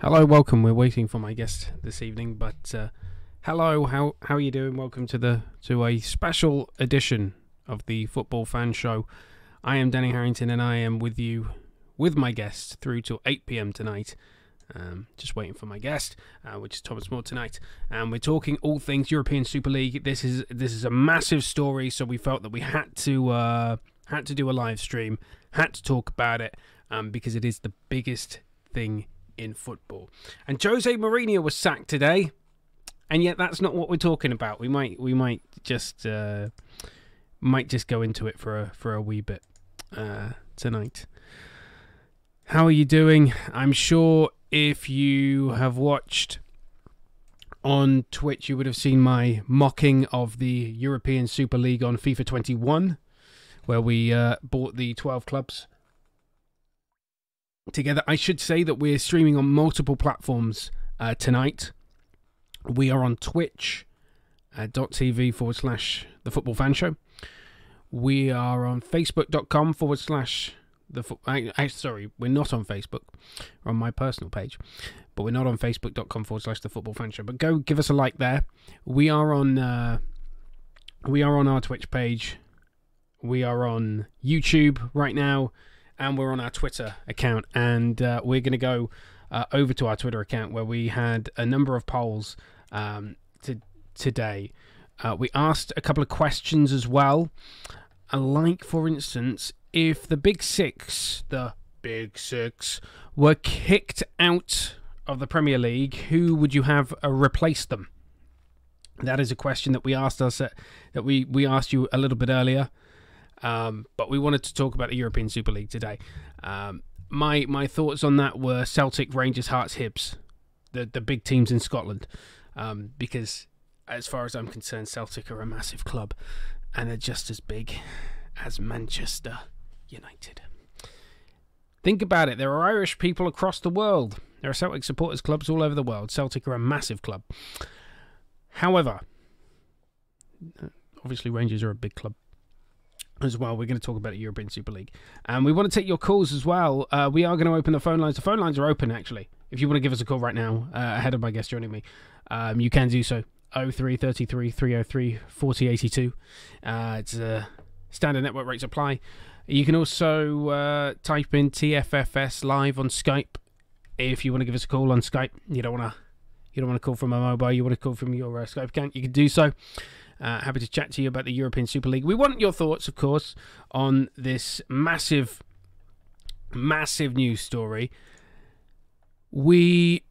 Hello, welcome. We're waiting for my guest this evening, but hello, how are you doing? Welcome to a special edition of the Football Fan Show. I am Danny Harrington, and I am with you with my guest through till 8 p.m. tonight. Just waiting for my guest, which is Thomas Moore tonight, and we're talking all things European Super League. This is a massive story, so we felt that we had to do a live stream, had to talk about it, because it is the biggest thing in football. And Jose Mourinho was sacked today, and yet that's not what we're talking about. We might just go into it for a wee bit tonight. How are you doing? I'm sure if you have watched on Twitch, you would have seen my mocking of the European Super League on FIFA 21, where we bought the 12 clubs together. I should say that we're streaming on multiple platforms tonight. We are on Twitch .tv/The Football Fan Show. We are on Facebook.com/ sorry, we're not on Facebook. We're on my personal page, but we're not on Facebook.com/ The Football Fan Show. But go give us a like there. We are on our Twitch page. We are on YouTube right now, and we're on our Twitter account. And we're going to go over to our Twitter account, where we had a number of polls today. We asked a couple of questions as well, like, for instance, if the Big Six were kicked out of the Premier League, who would you have replace them? That is a question that we asked we asked you a little bit earlier, but we wanted to talk about the European Super League today. My thoughts on that were Celtic, Rangers, Hearts, Hibs, the big teams in Scotland, because as far as I'm concerned, Celtic are a massive club, and they're just as big as Manchester United. Think about it. There are Irish people across the world. There are Celtic supporters clubs all over the world. Celtic are a massive club. However, obviously Rangers are a big club as well. We're going to talk about the European Super League. And we want to take your calls as well. We are going to open the phone lines. The phone lines are open, actually. If you want to give us a call right now, ahead of my guest joining me, you can do so. 0333 303 4082. It's standard network rates apply. You can also type in TFFS live on Skype if you want to give us a call on Skype. You don't want to call from a mobile. You want to call from your Skype account. You can do so. Happy to chat to you about the European Super League. We want your thoughts, of course, on this massive news story. We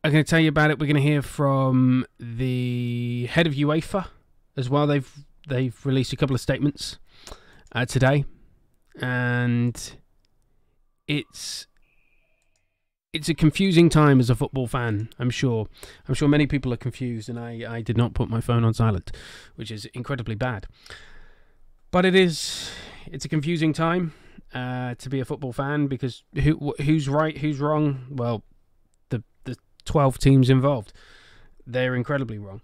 are going to tell you about it. We're going to hear from the head of UEFA as well. They've released a couple of statements today, and it's a confusing time as a football fan. I'm sure many people are confused, and I did not put my phone on silent, which is incredibly bad. But it's a confusing time to be a football fan, because who's right, who's wrong? Well, the 12 teams involved, they're incredibly wrong.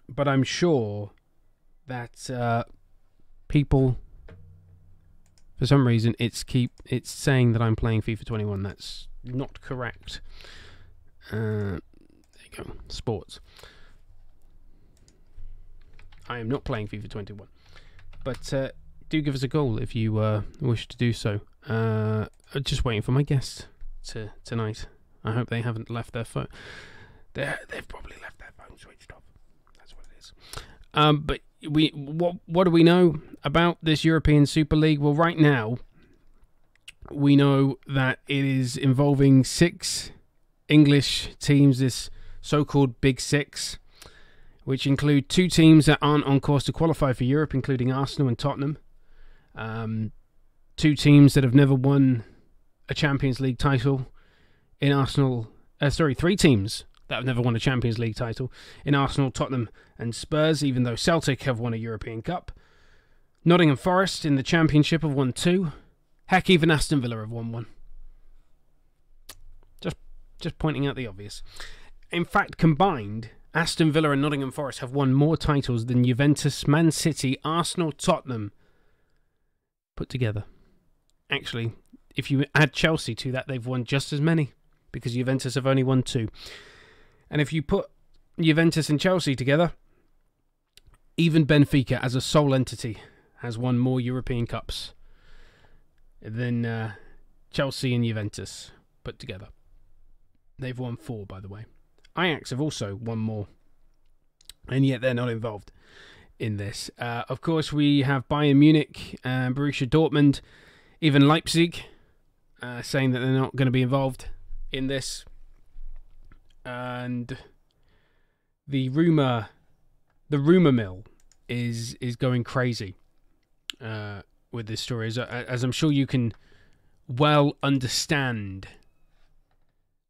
But I'm sure that people, for some reason, it's saying that I'm playing FIFA 21. That's not correct. There you go. Sports. I am not playing FIFA 21. But do give us a call if you wish to do so. Just waiting for my guest tonight. I hope they haven't left their phone. They've probably left their phone switched off. That's what it is. But what do we know about this European Super League? Well, right now, we know that it is involving 6 English teams, this so-called Big Six, which include 2 teams that aren't on course to qualify for Europe, including Arsenal and Tottenham. 2 teams that have never won a Champions League title in Arsenal. 3 teams that have never won a Champions League title in Arsenal, Tottenham and Spurs, even though Celtic have won a European Cup. Nottingham Forest in the Championship have won 2. Heck, even Aston Villa have won 1. Just pointing out the obvious. In fact, combined, Aston Villa and Nottingham Forest have won more titles than Juventus, Man City, Arsenal, Tottenham put together. Actually, if you add Chelsea to that, they've won just as many, because Juventus have only won 2. And if you put Juventus and Chelsea together, even Benfica as a sole entity has won more European Cups than Chelsea and Juventus put together. They've won 4, by the way. Ajax have also won more, and yet they're not involved in this. Of course, we have Bayern Munich, Borussia Dortmund, even Leipzig saying that they're not going to be involved in this. And the rumor mill is going crazy with this story, as I'm sure you can well understand.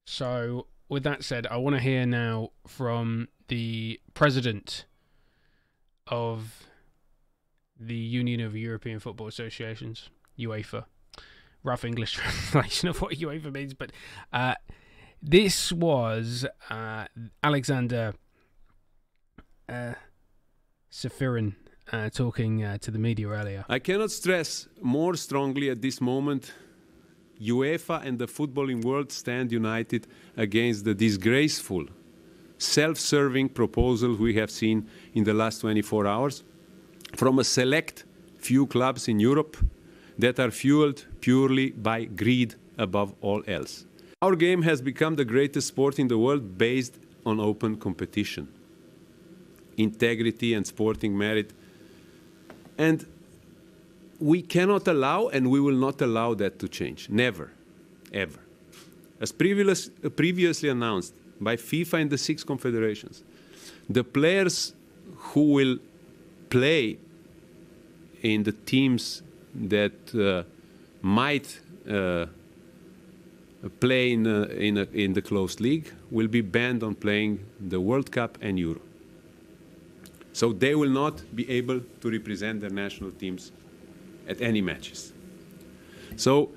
So, with that said, I want to hear now from the president of the Union of European Football Associations, UEFA. Rough English translation of what UEFA means, but this was Alexander Safirin talking to the media earlier. I cannot stress more strongly at this moment, UEFA and the footballing world stand united against the disgraceful, self-serving proposal we have seen in the last 24 hours from a select few clubs in Europe that are fueled purely by greed above all else. Our game has become the greatest sport in the world based on open competition, integrity and sporting merit. And we cannot allow, and we will not allow that to change. Never, ever. As previously announced by FIFA and the 6 confederations, the players who will play in the teams that might play in the closed league will be banned on playing the World Cup and Euro. So they will not be able to represent their national teams at any matches. So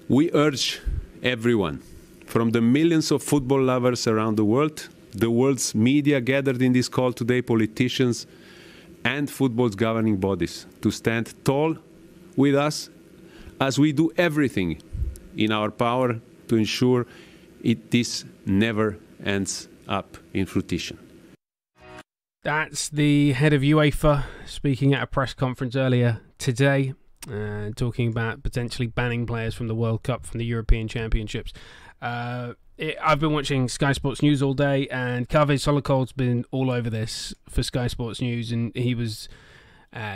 we urge everyone, from the millions of football lovers around the world's media gathered in this call today, politicians and football's governing bodies, to stand tall with us as we do everything in our power to ensure this never ends up in fruition. That's the head of UEFA speaking at a press conference earlier today, talking about potentially banning players from the World Cup, from the European Championships. I've been watching Sky Sports News all day, and Kaveh Solokol's been all over this for Sky Sports News, and he was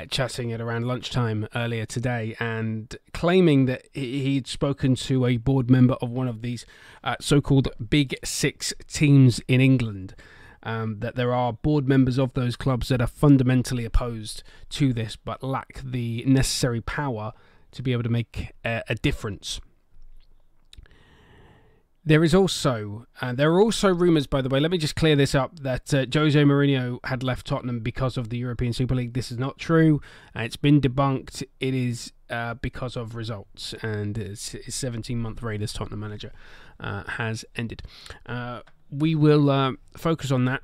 chatting at around lunchtime earlier today and claiming that he'd spoken to a board member of one of these so-called Big Six teams in England, that there are board members of those clubs that are fundamentally opposed to this but lack the necessary power to be able to make a difference. There are also rumours, by the way, let me just clear this up, that Jose Mourinho had left Tottenham because of the European Super League. This is not true. It's been debunked. It is because of results, and his 17-month reign as Tottenham manager has ended. We will focus on that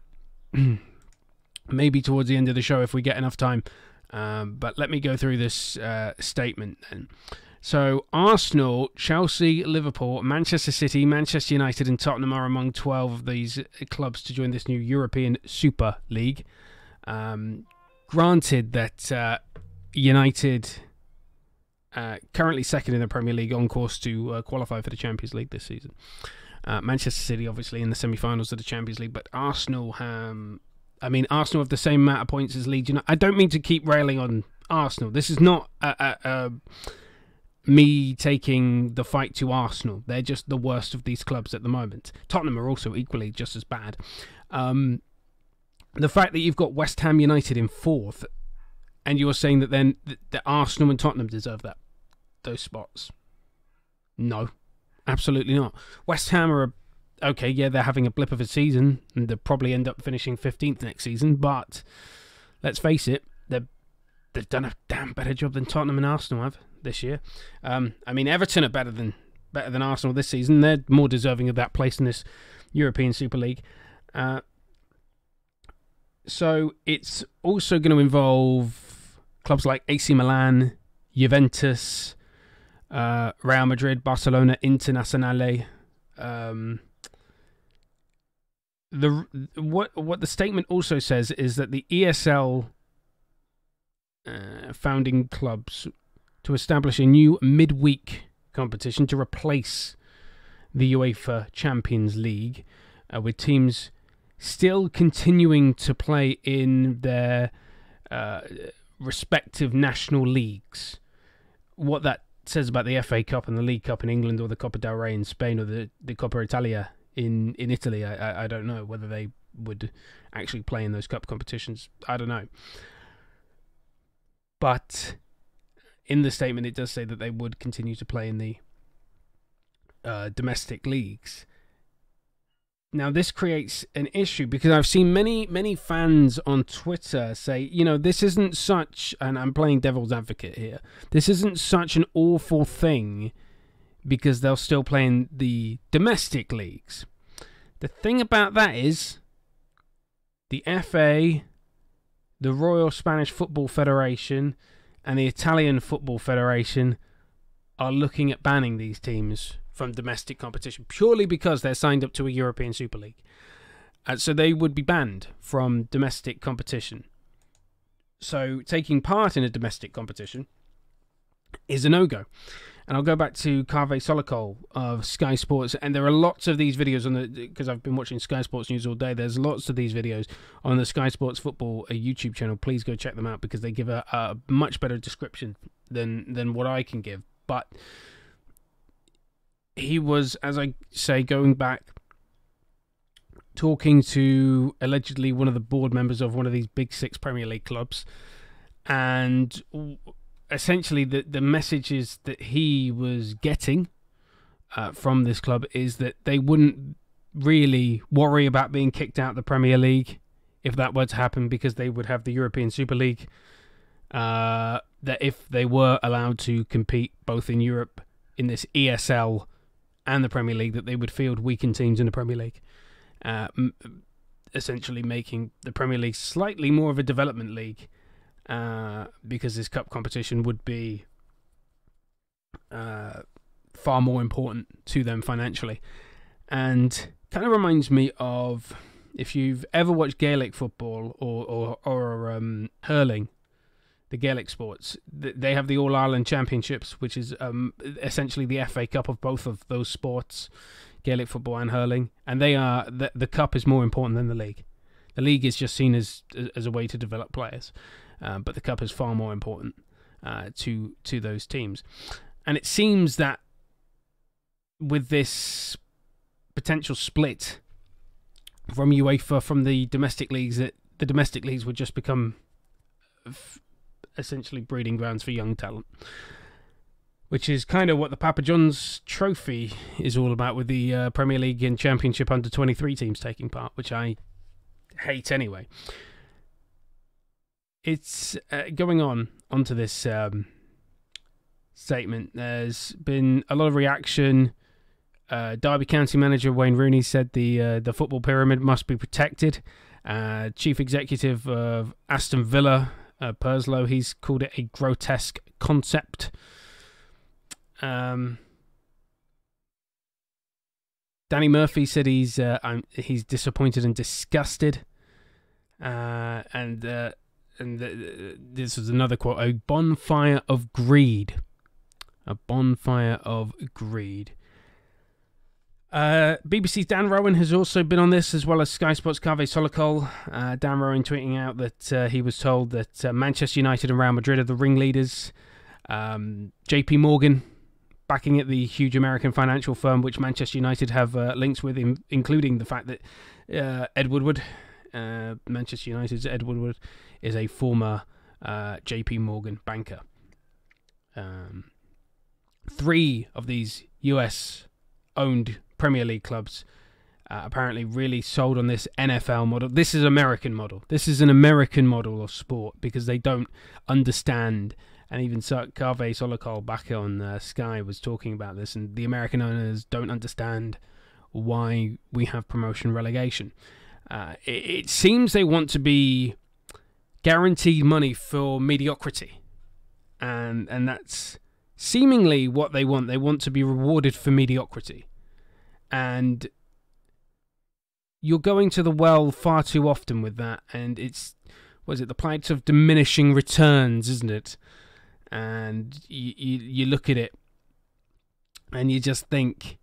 maybe towards the end of the show if we get enough time. But let me go through this statement then. So Arsenal, Chelsea, Liverpool, Manchester City, Manchester United and Tottenham are among 12 of these clubs to join this new European Super League. Granted that United, currently second in the Premier League, on course to qualify for the Champions League this season. Manchester City obviously in the semi-finals of the Champions League, but Arsenal Arsenal have the same amount of points as Leeds United. I don't mean to keep railing on Arsenal. This is not me taking the fight to Arsenal. They're just the worst of these clubs at the moment. Tottenham are also equally just as bad. The fact that you've got West Ham United in 4th, and you're saying that then that Arsenal and Tottenham deserve those spots. No, absolutely not. West Ham are okay, yeah, they're having a blip of a season, and they'll probably end up finishing 15th next season, but let's face it, they've done a damn better job than Tottenham and Arsenal have this year. Everton are better than Arsenal this season. They're more deserving of that place in this European Super League. So it's also going to involve clubs like AC Milan, Juventus, Real Madrid, Barcelona, Internazionale. What the statement also says is that the ESL founding clubs to establish a new midweek competition to replace the UEFA Champions League, with teams still continuing to play in their respective national leagues. What that says about the FA Cup and the League Cup in England, or the Coppa del Rey in Spain, or the Coppa Italia in Italy, I don't know whether they would actually play in those cup competitions. I don't know. But in the statement, it does say that they would continue to play in the domestic leagues. Now, this creates an issue because I've seen many fans on Twitter say, this isn't such, and I'm playing devil's advocate here, this isn't such an awful thing because they'll still play in the domestic leagues. The thing about that is the FA, the Royal Spanish Football Federation, and the Italian Football Federation are looking at banning these teams from domestic competition purely because they're signed up to a European Super League. So they would be banned from domestic competition. So taking part in a domestic competition is a no-go. And I'll go back to Kaveh Solokol of Sky Sports, and there are lots of these videos on because I've been watching Sky Sports News all day. There's lots of these videos on the Sky Sports Football YouTube channel. Please go check them out because they give a much better description than what I can give. But he was, as I say, going back, talking to allegedly one of the board members of one of these big six Premier League clubs, and essentially the messages that he was getting from this club is that they wouldn't really worry about being kicked out of the Premier League if that were to happen, because they would have the European Super League, that if they were allowed to compete both in Europe in this ESL and the Premier League, that they would field weakened teams in the Premier League, essentially making the Premier League slightly more of a development league, because this cup competition would be far more important to them financially. And kind of reminds me of, if you've ever watched Gaelic football or hurling, the Gaelic sports, they have the All-Ireland Championships, which is essentially the FA Cup of both of those sports, Gaelic football and hurling. And they are the cup is more important than the league. The league is just seen as a way to develop players, but the cup is far more important to those teams. And it seems that with this potential split from UEFA from the domestic leagues, that the domestic leagues would just become essentially breeding grounds for young talent, which is kind of what the Papa John's Trophy is all about, with the Premier League and Championship under-23 teams taking part, which I hate anyway. It's going onto this statement. There's been a lot of reaction. Derby County manager Wayne Rooney said the football pyramid must be protected. Chief executive of Aston Villa, Purslow, he's called it a grotesque concept. Danny Murphy said he's disappointed and disgusted. This is another quote: "A bonfire of greed, a bonfire of greed." BBC's Dan Rowan has also been on this, as well as Sky Sports' Kaveh Solokol. Dan Rowan tweeting out that he was told that Manchester United and Real Madrid are the ringleaders. JP Morgan backing it, the huge American financial firm which Manchester United have links with, including the fact that Ed Woodward, Manchester United's Ed Woodward, is a former JP Morgan banker. 3 of these US-owned Premier League clubs apparently really sold on this NFL model. This is American model. This is an American model of sport, because they don't understand. And even Kaveh Solokol back on Sky was talking about this, and the American owners don't understand why we have promotion relegation. It seems they want to be guaranteed money for mediocrity, and that's seemingly what they want to be rewarded for mediocrity. And you're going to the well far too often with that, and it's, the plight of diminishing returns, isn't it? And you look at it and you just think,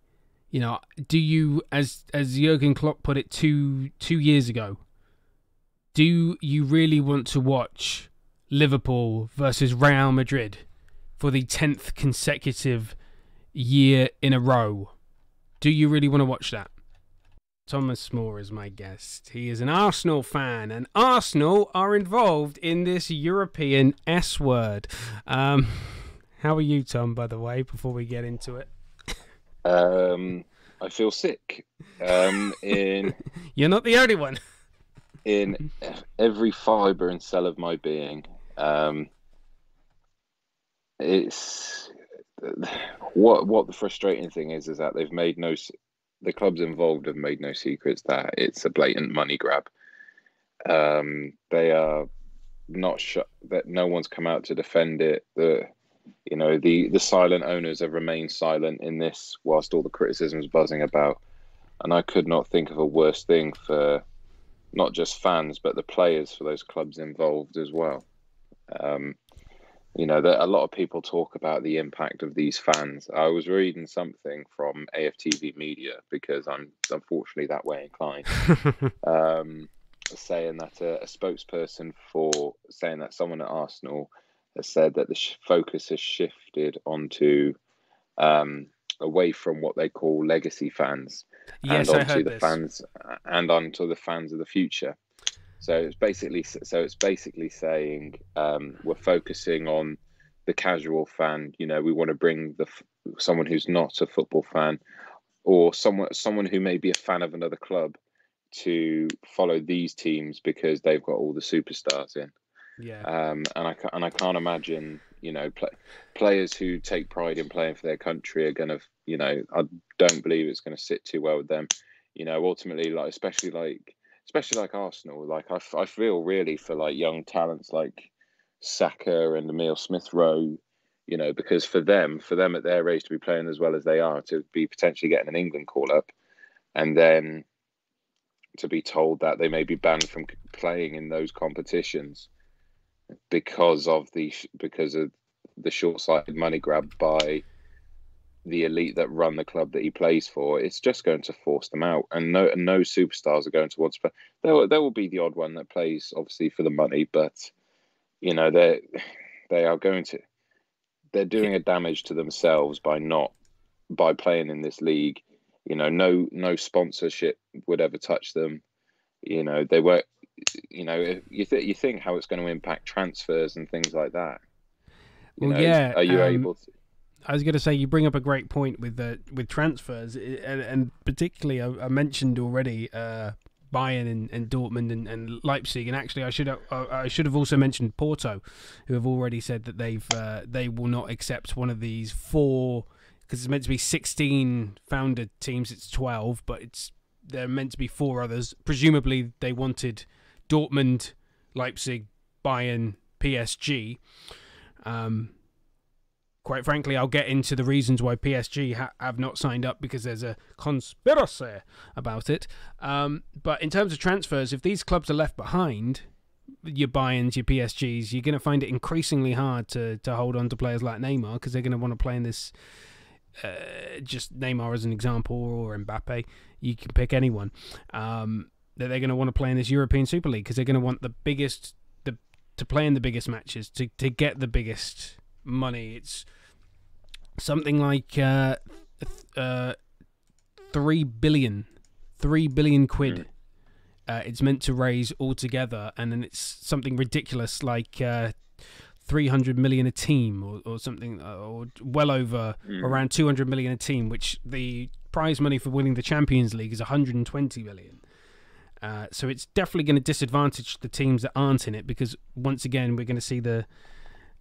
do you, as Jurgen Klopp put it two years ago, do you really want to watch Liverpool versus Real Madrid for the 10th consecutive year in a row? Do you really want to watch that? Thomas Moore is my guest. He is an Arsenal fan, and Arsenal are involved in this European S word. How are you, Tom, by the way, before we get into it? I feel sick. You're not the only one. In every fibre and cell of my being. It's what the frustrating thing is that they've made the clubs involved have made no secrets that it's a blatant money grab. They are not that no one's come out to defend it. The silent owners have remained silent in this whilst all the criticism is buzzing about. And I could not think of a worse thing for not just fans, but the players for those clubs involved as well. That a lot of people talk about the impact of these fans. I was reading something from AFTV Media, because I'm unfortunately that way inclined, saying that a spokesperson saying that someone at Arsenal has said that the focus has shifted onto away from what they call legacy fans, yes, and I heard the this. fans and onto the fans of the future. So it's basically saying we're focusing on the casual fan. We want to bring someone who's not a football fan, or someone who may be a fan of another club, to follow these teams because they've got all the superstars in. Yeah. And I can't imagine players who take pride in playing for their country are going to, I don't believe it's going to sit too well with them. Ultimately, especially like Arsenal, I feel really for young talents like Saka and Emile Smith-Rowe, because for them at their age to be playing as well as they are, to be potentially getting an England call-up, and then to be told that they may be banned from playing in those competitions because of the short-sighted money grab by the elite that run the club that he plays for, it's just going to force them out. And no superstars are going to want to play. There will be the odd one that plays, obviously, for the money, but they're doing a damage to themselves by playing in this league. No sponsorship would ever touch them. They were. You think how it's going to impact transfers and things like that. Are you able to? I was going to say, you bring up a great point with transfers, and particularly I mentioned already Bayern and Dortmund and Leipzig, and actually I should have also mentioned Porto, who have already said that they will not accept one of these four, because it's meant to be 16 founded teams. It's 12, but they're meant to be four others. Presumably they wanted Dortmund, Leipzig, Bayern, PSG. Quite frankly, I'll get into the reasons why PSG have not signed up, because there's a conspiracy about it. But in terms of transfers, if these clubs are left behind, your Bayerns, your PSGs, you're going to find it increasingly hard to hold on to players like Neymar, because they're going to want to play in this, just Neymar as an example, or Mbappe. You can pick anyone. That they're going to want to play in this European Super League, because they're going to want to play in the biggest matches, to get the biggest money. It's something like 3 billion quid. It's meant to raise altogether, and then it's something ridiculous like 300 million a team, or something, or well over around 200 million a team, which the prize money for winning the Champions League is 120 million. So it's definitely going to disadvantage the teams that aren't in it, because once again we're going to see the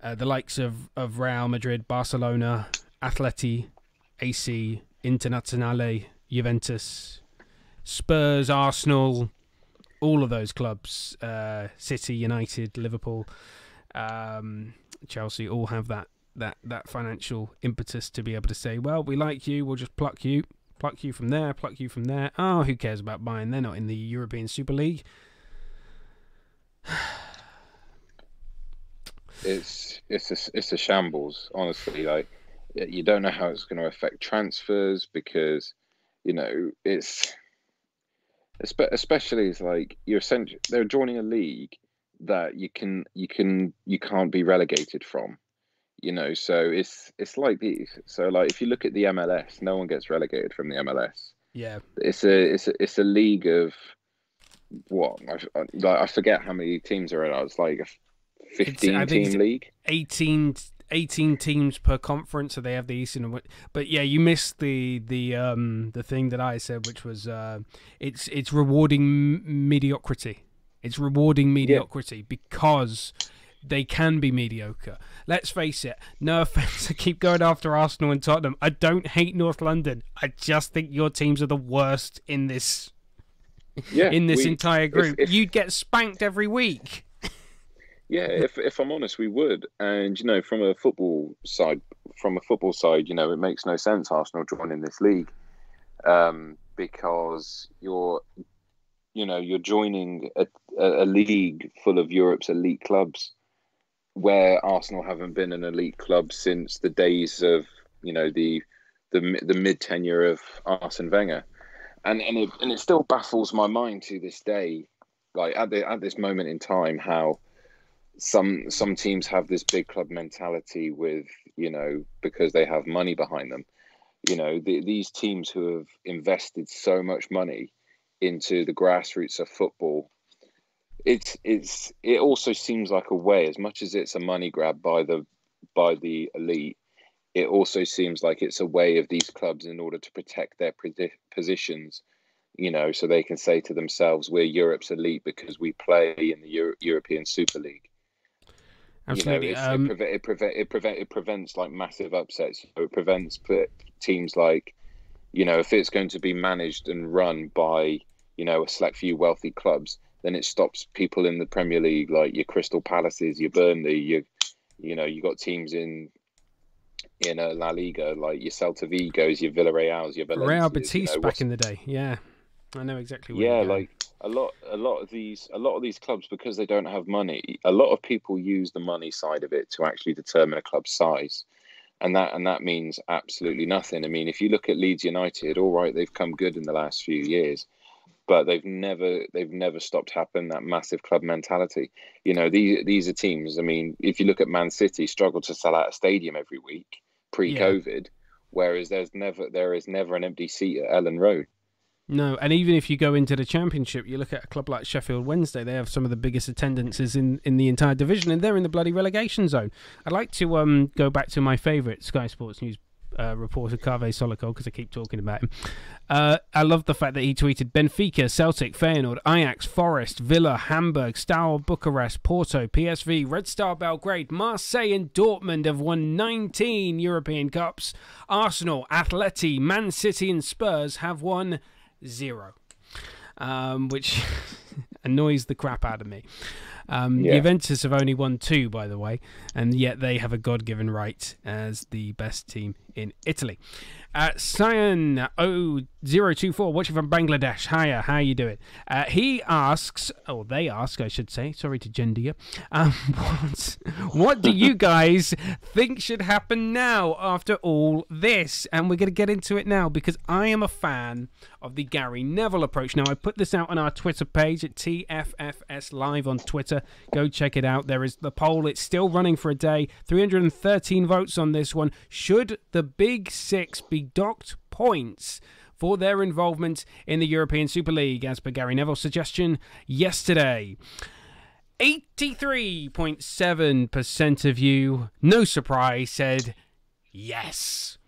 likes of Real Madrid, Barcelona, Atleti, AC, Internazionale, Juventus, Spurs, Arsenal, all of those clubs, City, United, Liverpool, Chelsea, all have that financial impetus to be able to say, well, we like you, we'll just pluck you from there, pluck you from there. Oh, who cares about Bayern? They're not in the European Super League. It's a shambles, honestly. Like, you don't know how it's going to affect transfers, because it's especially, it's like they're joining a league that you can't be relegated from. So it's like if you look at the MLS, no one gets relegated from the MLS. Yeah, it's a league of what, I forget how many teams are in it. It's like a 15-team league. 18 teams per conference, so they have the Eastern and but yeah, you missed the thing that I said, which was it's rewarding mediocrity. It's rewarding mediocrity because they can be mediocre. Let's face it, no offense, I keep going after Arsenal and Tottenham. I don't hate North London. I just think your teams are the worst in this entire group. You'd get spanked every week. Yeah, if I'm honest, we would. And from a football side, it makes no sense Arsenal joining this league, because you're joining a league full of Europe's elite clubs, where Arsenal haven't been an elite club since the days of the mid tenure of Arsene Wenger, and it still baffles my mind to this day, like at this moment in time, how some teams have this big club mentality with, because they have money behind them. These teams who have invested so much money into the grassroots of football, it also seems like a way, as much as it's a money grab by the elite, it also seems like it's a way of these clubs, in order to protect their positions, so they can say to themselves, we're Europe's elite because we play in the European Super League. Absolutely. It prevents like massive upsets. It prevents teams like, if it's going to be managed and run by, a select few wealthy clubs, then it stops people in the Premier League, like your Crystal Palaces, your Burnley, you got teams in La Liga, like your Celta Vigos, your Villarreals, your Valencias. Real Betis back in the day. Yeah, I know exactly what you're going. Like a lot of these clubs, because they don't have money, a lot of people use the money side of it to actually determine a club's size, and that means absolutely nothing. I mean, if you look at Leeds United, all right, they've come good in the last few years, but they've never stopped having that massive club mentality. These are teams. I mean, if you look at Man City, struggle to sell out a stadium every week pre-COVID, whereas there is never an empty seat at Ellen Road. No, and even if you go into the Championship, you look at a club like Sheffield Wednesday, they have some of the biggest attendances in the entire division, and they're in the bloody relegation zone. I'd like to go back to my favourite Sky Sports News reporter, Kaveh Solokol, because I keep talking about him. I love the fact that he tweeted, Benfica, Celtic, Feyenoord, Ajax, Forest, Villa, Hamburg, Steaua Bucharest, Porto, PSV, Red Star Belgrade, Marseille and Dortmund have won 19 European Cups. Arsenal, Atleti, Man City and Spurs have won 0, which annoys the crap out of me. Juventus have only won 2, by the way, and yet they have a God-given right as the best team in Italy. Cyan 0024, watching from Bangladesh. Hiya, how you doing? He asks, or they ask, I should say. Sorry to gender you. What do you guys think should happen now after all this? And we're going to get into it now, because I am a fan of the Gary Neville approach. Now, I put this out on our Twitter page at TFFS Live on Twitter. Go check it out. There is the poll. It's still running for a day. 313 votes on this one. Should the Big Six be docked points for their involvement in the European Super League, as per Gary Neville's suggestion yesterday? 83.7% of you, no surprise, said yes.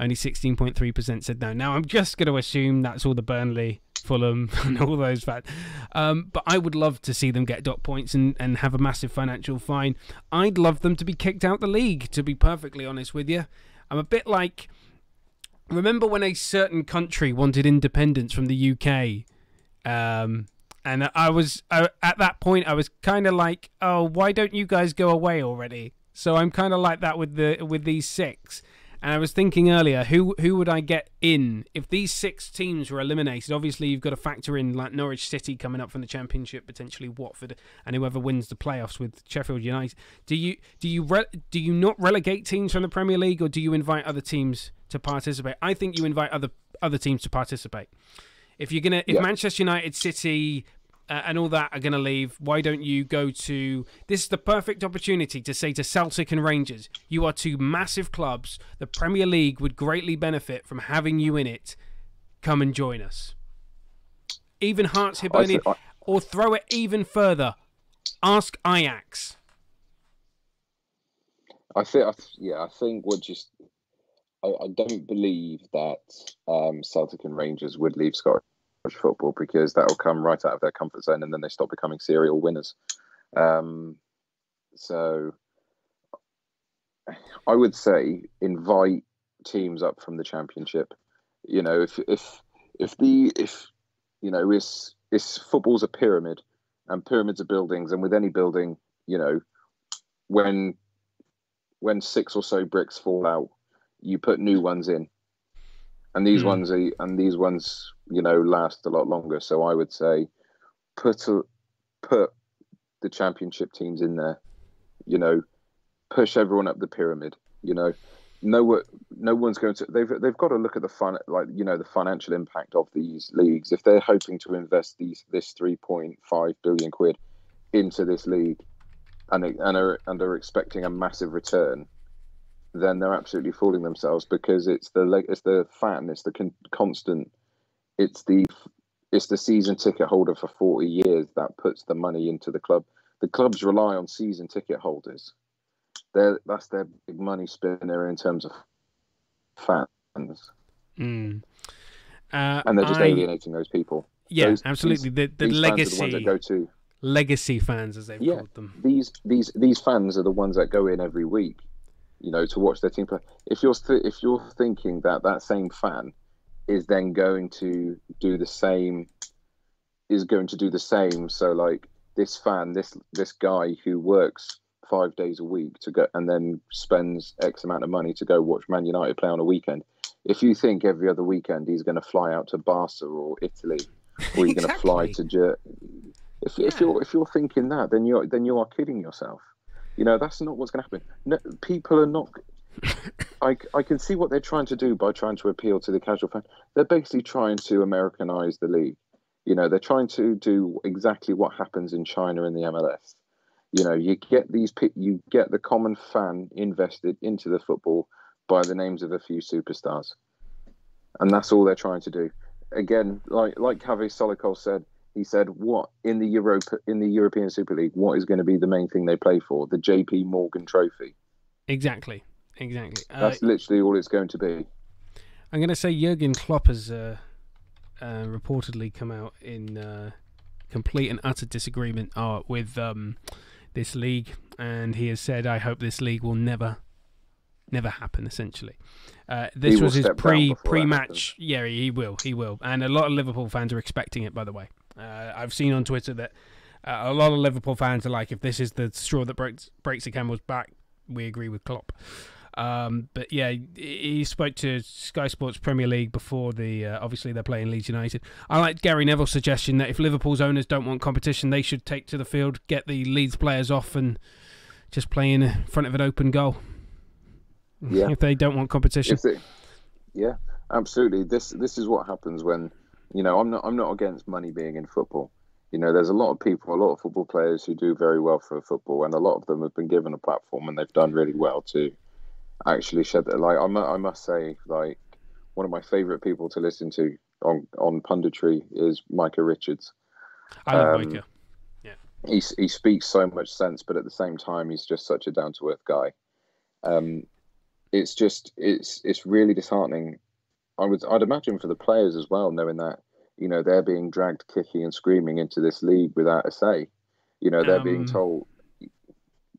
Only 16.3% said no. Now, I'm just going to assume that's all the Burnley, Fulham, and all those facts. But I would love to see them get dot points and have a massive financial fine. I'd love them to be kicked out the league, to be perfectly honest with you. I'm a bit like, remember when a certain country wanted independence from the UK? And I was, at that point, I was kind of like, oh, why don't you guys go away already? So I'm kind of like that with these 6. And I was thinking earlier, who would I get in if these 6 teams were eliminated? Obviously, you've got to factor in like Norwich City coming up from the Championship, potentially Watford, and whoever wins the playoffs with Sheffield United. Do you not relegate teams from the Premier League, or do you invite other teams to participate? I think you invite other teams to participate. If Manchester United, City, and all that are going to leave, why don't you go to... This is the perfect opportunity to say to Celtic and Rangers, you are 2 massive clubs. The Premier League would greatly benefit from having you in it. Come and join us. Even Hearts, Hibernian, or throw it even further. Ask Ajax. I think we're just... I don't believe that Celtic and Rangers would leave Scottish football, because that will come right out of their comfort zone, and then they stop becoming serial winners. So I would say invite teams up from the Championship. You know, if football's a pyramid, and pyramids are buildings, and with any building, you know, when 6 or so bricks fall out, you put new ones in. And these ones you know, last a lot longer. So I would say put the Championship teams in there. You know, push everyone up the pyramid. You know, no one's going to. They've got to look at the financial impact of these leagues. If they're hoping to invest this 3.5 billion quid into this league, and are expecting a massive return, then they're absolutely fooling themselves, because it's the fan, it's the constant, it's the season ticket holder for 40 years that puts the money into the club. The clubs rely on season ticket holders. That's their big money spinner in terms of fans. And they're just alienating those people. Yeah, absolutely. The legacy fans are the ones that go to legacy fans, as they've called them. These fans are the ones that go in every week, you know, to watch their team play. If you're thinking that same fan is then going to do the same, so like this fan, this guy who works 5 days a week to go and then spends X amount of money to go watch Man United play on a weekend. If you think every other weekend he's going to fly out to Barca or Italy, or you're going to fly to if you're thinking that, then you are kidding yourself. You know, that's not what's going to happen. No, people are not. I can see what they're trying to do by trying to appeal to the casual fan. They're basically trying to Americanize the league. You know, they're trying to do exactly what happens in China in the MLS. You know, you get the common fan invested into the football by the names of a few superstars, and that's all they're trying to do. Again, like Javi Solikol said, he said, "What in the European Super League? What is going to be the main thing they play for? The JP Morgan Trophy." Exactly. That's literally all it's going to be. I'm going to say Jurgen Klopp has reportedly come out in complete and utter disagreement with this league, and he has said, "I hope this league will never happen." Essentially, this was his pre-match. Yeah, he will, and a lot of Liverpool fans are expecting it. By the way, I've seen on Twitter that a lot of Liverpool fans are like, "If this is the straw that breaks the camel's back, we agree with Klopp." But yeah, he spoke to Sky Sports Premier League before obviously they're playing Leeds United. I like Gary Neville's suggestion that if Liverpool's owners don't want competition, they should take to the field, get the Leeds players off, and just play in front of an open goal. Yeah. If they don't want competition. Yeah, absolutely. This is what happens when, you know, I'm not against money being in football. You know, there's a lot of football players who do very well for football, and a lot of them have been given a platform and they've done really well to actually shed their light. I must say, like, one of my favourite people to listen to on punditry is Micah Richards. I love Micah. Yeah, he speaks so much sense, but at the same time, he's just such a down to earth guy. It's really disheartening. I'd imagine for the players as well, knowing that, you know, they're being dragged kicking and screaming into this league without a say. You know, they're being told,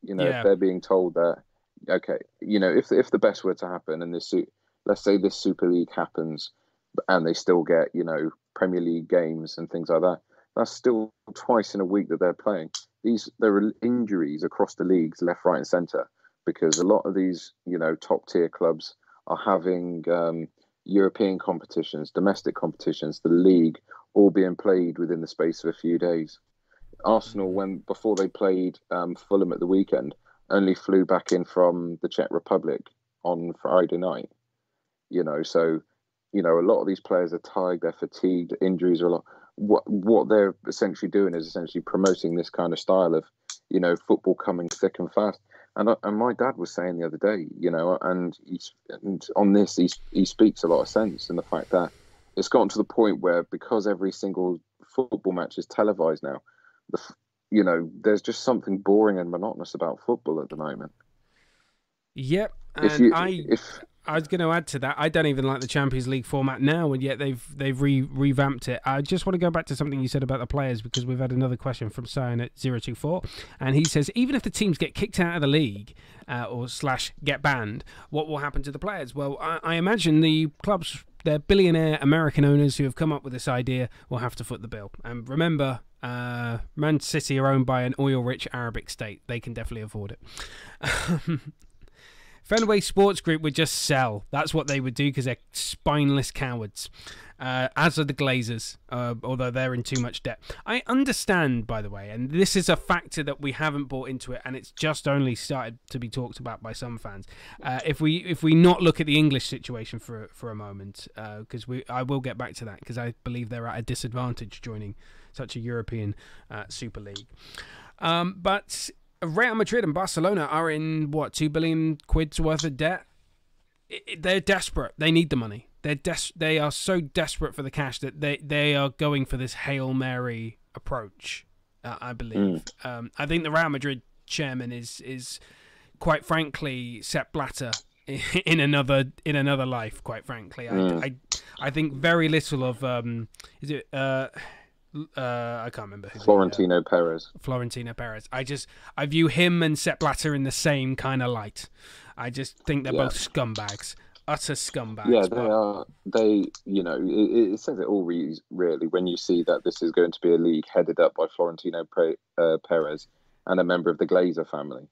you know, if they're being told that, okay, you know, if the best were to happen and let's say this Super League happens and they still get, you know, Premier League games and things like that, that's still twice in a week that they're playing. There are injuries across the leagues, left, right and centre. because a lot of these, top tier clubs are having European competitions, domestic competitions, the league, all being played within the space of a few days. Arsenal, before they played Fulham at the weekend, only flew back in from the Czech Republic on Friday night. So a lot of these players are tired, they're fatigued, injuries are a lot. What they're essentially doing is essentially promoting this kind of style of, football coming thick and fast. And my dad was saying the other day, and on this he speaks a lot of sense in the fact that it's gotten to the point where, because every single football match is televised now, there's just something boring and monotonous about football at the moment. Yep, and I was going to add to that. I don't even like the Champions League format now, and yet they've revamped it. I just want to go back to something you said about the players, because we've had another question from Sion at 024, and he says, even if the teams get kicked out of the league or / get banned, what will happen to the players? Well, I imagine the clubs, they're billionaire American owners who have come up with this idea, will have to foot the bill. And remember, Man City are owned by an oil-rich Arabic state. They can definitely afford it. Fenway Sports Group would just sell. That's what they would do, because they're spineless cowards. As are the Glazers, although they're in too much debt. I understand, by the way, and this is a factor that we haven't brought into it, and it's just only started to be talked about by some fans. If we not look at the English situation for a moment, because I will get back to that, because I believe they're at a disadvantage joining such a European Super League. But Real Madrid and Barcelona are in, what, 2 billion quid's worth of debt? They're desperate. They need the money. They are so desperate for the cash that they are going for this Hail Mary approach, I believe. I think the Real Madrid chairman is quite frankly Sepp Blatter in another life, quite frankly. I think very little of is it I can't remember who. Florentino Perez. I view him and Sepp Blatter in the same kind of light. I just think they're both scumbags, utter scumbags. Yeah, they are. It says it all really when you see that this is going to be a league headed up by Florentino Perez and a member of the Glazer family.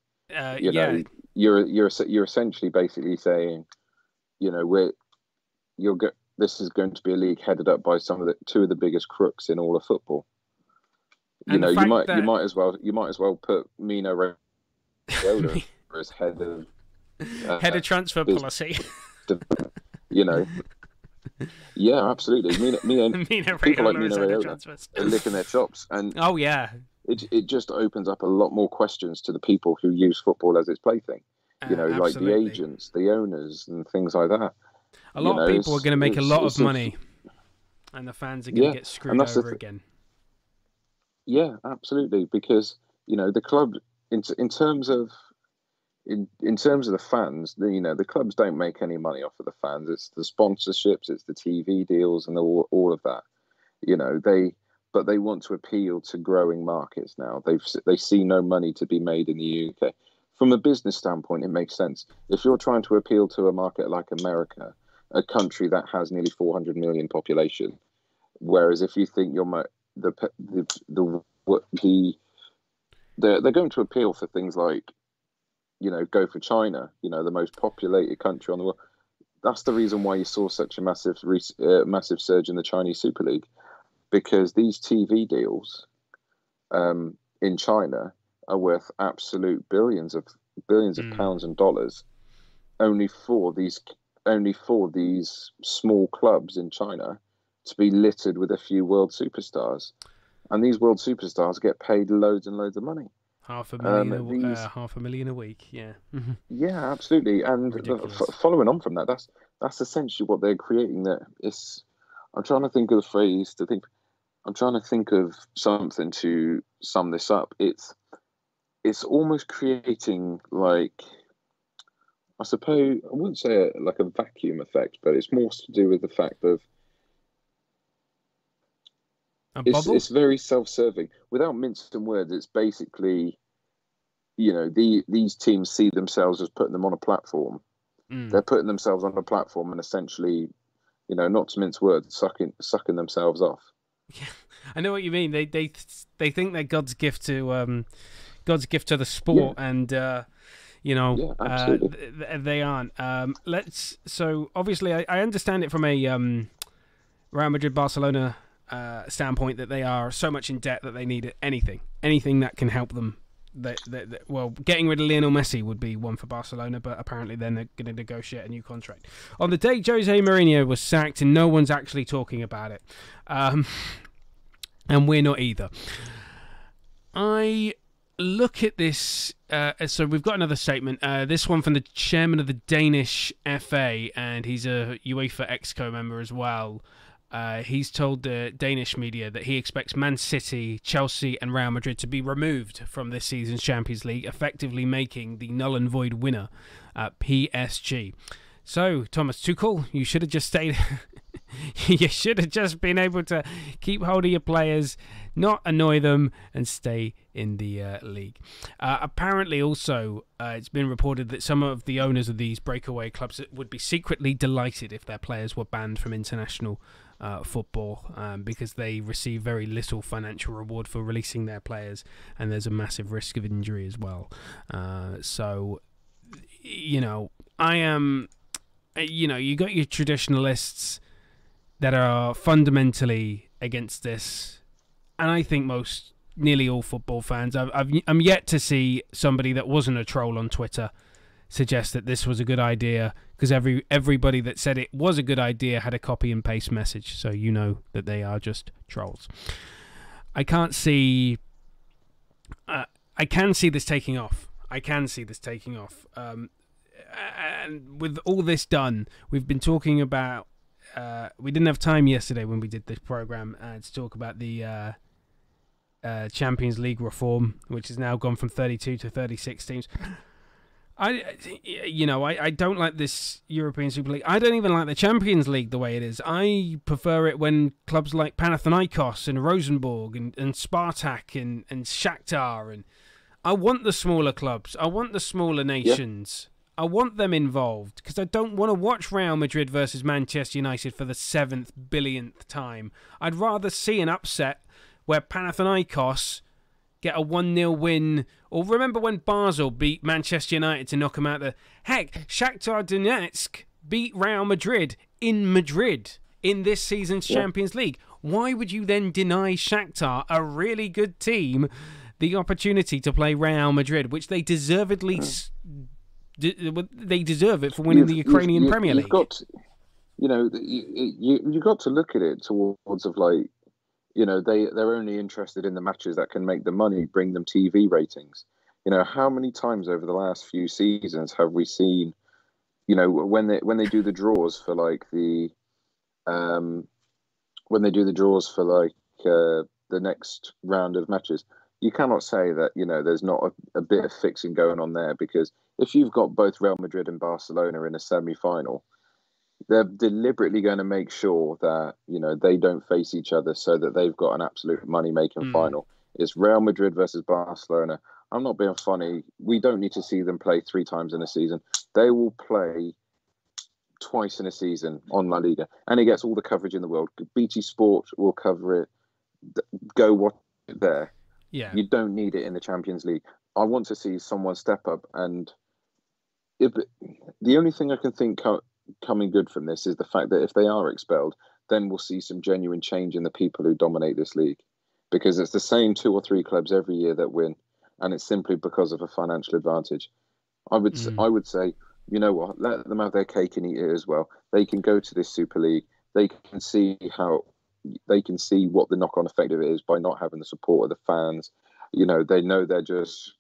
You're essentially basically saying, this is going to be a league headed up by two of the biggest crooks in all of football. You might as well put Mino Raiola as head of transfer policy. Yeah, absolutely. People like Mino Raiola are licking their chops, and oh yeah, it just opens up a lot more questions to the people who use football as its plaything. Like the agents, the owners, and things like that. A lot of people are going to make a lot of money, and the fans are going to get screwed over again. Yeah, absolutely. Because the club, in terms of the fans, the clubs don't make any money off of the fans. It's the sponsorships, it's the TV deals, and all of that. But they want to appeal to growing markets now. They see no money to be made in the UK. From a business standpoint, it makes sense. If you're trying to appeal to a market like America, a country that has nearly 400 million population, whereas if you think they're going to appeal for things like, go for China, the most populated country on the world. That's the reason why you saw such a massive surge in the Chinese Super League, because these TV deals in China are worth absolute billions of pounds and dollars, only for these small clubs in China to be littered with a few world superstars, and these world superstars get paid loads and loads of money. $500,000 a week, yeah. Yeah, absolutely. And following on from that, that's essentially what they're creating. I'm trying to think of something to sum this up. It's almost creating, like, I suppose, I wouldn't say like a vacuum effect, but it's more to do with the fact of it's very self-serving. Without mincing words, it's basically, these teams see themselves as putting them on a platform. They're putting themselves on a platform and essentially, not to mince words, sucking themselves off. Yeah, I know what you mean. They think they're God's gift to the sport, and You know, Yeah, absolutely. they aren't. So obviously, I understand it from a Real Madrid Barcelona standpoint that they are so much in debt that they need anything that can help them. Well, getting rid of Lionel Messi would be one for Barcelona, but apparently they're going to negotiate a new contract. On the day Jose Mourinho was sacked, and no one's actually talking about it, and we're not either. I look at this. So we've got another statement. This one from the chairman of the Danish FA, and he's a UEFA Exco member as well. He's told the Danish media that he expects Man City, Chelsea and Real Madrid to be removed from this season's Champions League, effectively making the null and void winner PSG. So, Thomas Tuchel, you should have just stayed... you should have just been able to keep hold of your players, not annoy them, and stay in the league. Apparently, also, it's been reported that some of the owners of these breakaway clubs would be secretly delighted if their players were banned from international football because they receive very little financial reward for releasing their players, and there's a massive risk of injury as well. So, you know, I am... You know, you got your traditionalists that are fundamentally against this, and I think nearly all football fans. I'm yet to see somebody that wasn't a troll on Twitter suggest that this was a good idea, because everybody that said it was a good idea had a copy and paste message, so you know that they are just trolls. I can't see. I can see this taking off. And with all this done, we've been talking about. We didn't have time yesterday when we did this program to talk about the Champions League reform, which has now gone from 32 to 36 teams. I don't like this European Super League. I don't even like the Champions League the way it is. I prefer it when clubs like Panathinaikos and Rosenborg and Spartak and Shakhtar, and I want the smaller clubs. I want the smaller nations. Yeah. I want them involved, because I don't want to watch Real Madrid versus Manchester United for the 7th billionth time. I'd rather see an upset where Panathinaikos get a 1-0 win. Or remember when Basel beat Manchester United to knock them out there? Heck, Shakhtar Donetsk beat Real Madrid in this season's Champions League. Why would you then deny Shakhtar, a really good team, the opportunity to play Real Madrid, which they deservedly... They deserve it for winning the Ukrainian Premier League. You've got to look at it towards of like, you know, they're only interested in the matches that can make the money, bring them TV ratings. You know, how many times over the last few seasons have we seen, you know, when they do the draws for like the next round of matches, you cannot say that, you know, there's not a bit of fixing going on there, because if you've got both Real Madrid and Barcelona in a semi-final, they're deliberately going to make sure that, you know, they don't face each other so that they've got an absolute money-making final. It's Real Madrid versus Barcelona. I'm not being funny. We don't need to see them play 3 times in a season. They will play twice in a season on La Liga, and it gets all the coverage in the world. BT Sport will cover it. Go watch it there. Yeah. You don't need it in the Champions League. I want to see someone step up, and the only thing I can think coming good from this is the fact that if they are expelled, then we'll see some genuine change in the people who dominate this league, because it's the same 2 or 3 clubs every year that win, and it's simply because of a financial advantage. I would say, you know what, let them have their cake and eat it as well. They can go to this Super League. They can see what the knock-on effect of it is by not having the support of the fans. You know, they know they're just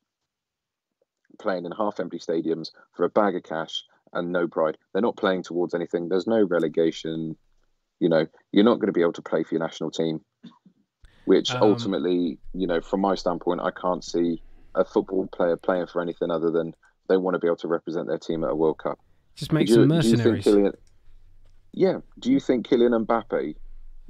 playing in half-empty stadiums for a bag of cash and no pride. They're not playing towards anything. There's no relegation. You know, you're not going to be able to play for your national team, which ultimately, you know, from my standpoint, I can't see a football player playing for anything other than they want to be able to represent their team at a World Cup. Just make some mercenaries. Do you think Kylian Mbappe,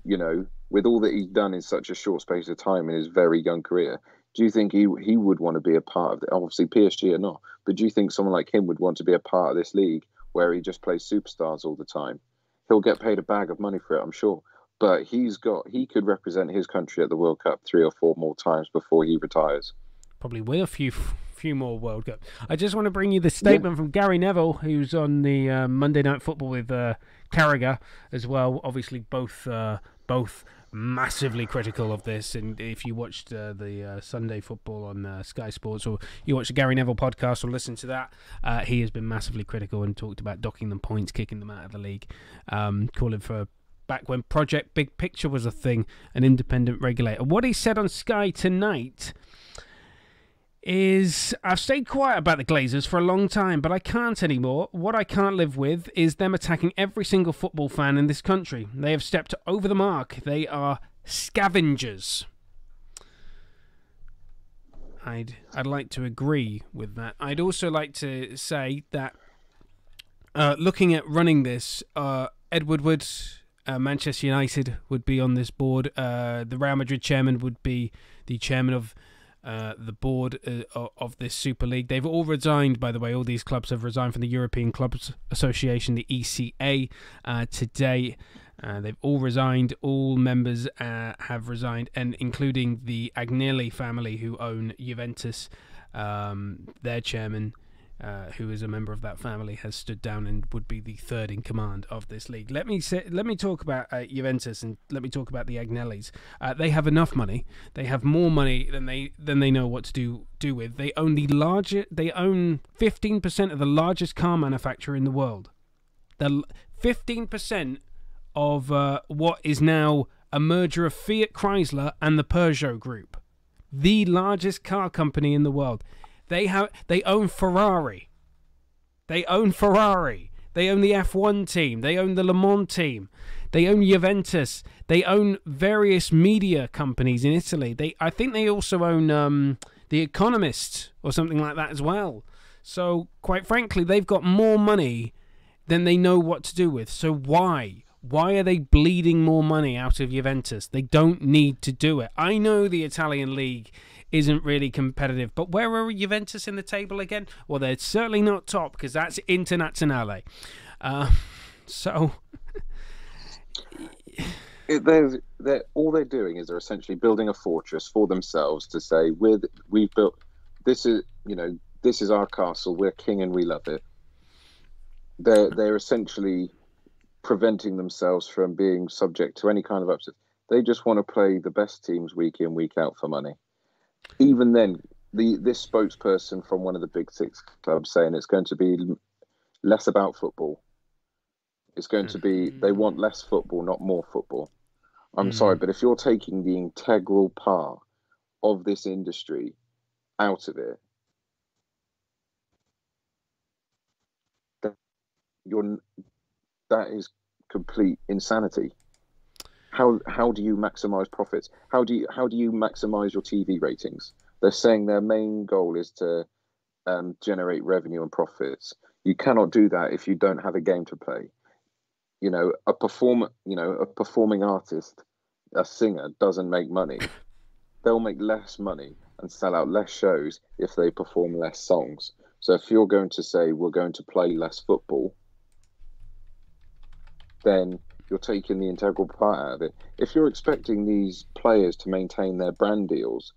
you know, with all that he's done in such a short space of time in his very young career, do you think he would want to be a part of it? Obviously, PSG are not. But do you think someone like him would want to be a part of this league where he just plays superstars all the time? He'll get paid a bag of money for it, I'm sure. But he could represent his country at the World Cup 3 or 4 more times before he retires. Probably will a few few more World Cup. I just want to bring you the statement from Gary Neville, who's on the Monday Night Football with Carragher as well. Obviously, both massively critical of this. And if you watched the Sunday Football on Sky Sports, or you watched the Gary Neville podcast, or listen to that, he has been massively critical and talked about docking them points, kicking them out of the league, calling for, back when Project Big Picture was a thing, an independent regulator. What he said on Sky tonight is, I've stayed quiet about the Glazers for a long time, but I can't anymore. What I can't live with is them attacking every single football fan in this country. They have stepped over the mark. They are scavengers. I'd like to agree with that. I'd also like to say that looking at running this, Ed Woodward, Manchester United would be on this board. The Real Madrid chairman would be the chairman of the board of this Super League. They've all resigned, by the way. All these clubs have resigned from the European Clubs Association, the ECA, today. They've all resigned. All members have resigned, and including the Agnelli family, who own Juventus. Their chairman, who is a member of that family, has stood down and would be the third in command of this league. Let me talk about Juventus, and let me talk about the Agnellis. They have enough money. They have more money than they know what to do with. They own 15% of the largest car manufacturer in the world. The 15% of what is now a merger of Fiat Chrysler and the Peugeot Group, the largest car company in the world. They own Ferrari. They own Ferrari. They own the F1 team. They own the Le Mans team. They own Juventus. They own various media companies in Italy. I think they also own The Economist or something like that as well. So, quite frankly, they've got more money than they know what to do with. So why? Why are they bleeding more money out of Juventus? They don't need to do it. I know the Italian league isn't really competitive, but where are Juventus in the table again? Well, they're certainly not top, because that's Internazionale. So all they're doing is they're essentially building a fortress for themselves to say, we've built this is our castle, we're king and we love it. They're essentially preventing themselves from being subject to any kind of upset. They just want to play the best teams week in, week out for money. Even then, this spokesperson from one of the big six clubs saying it's going to be less about football. It's going to be, they want less football, not more football. I'm sorry, but if you're taking the integral part of this industry out of it, that is complete insanity. How do you maximize profits? How do you maximize your TV ratings? They're saying their main goal is to generate revenue and profits. You cannot do that if you don't have a game to play. A performing artist, a singer, doesn't make money. They'll make less money and sell out less shows if they perform less songs. So if you're going to say we're going to play less football, then you're taking the integral part out of it. If you're expecting these players to maintain their brand deals,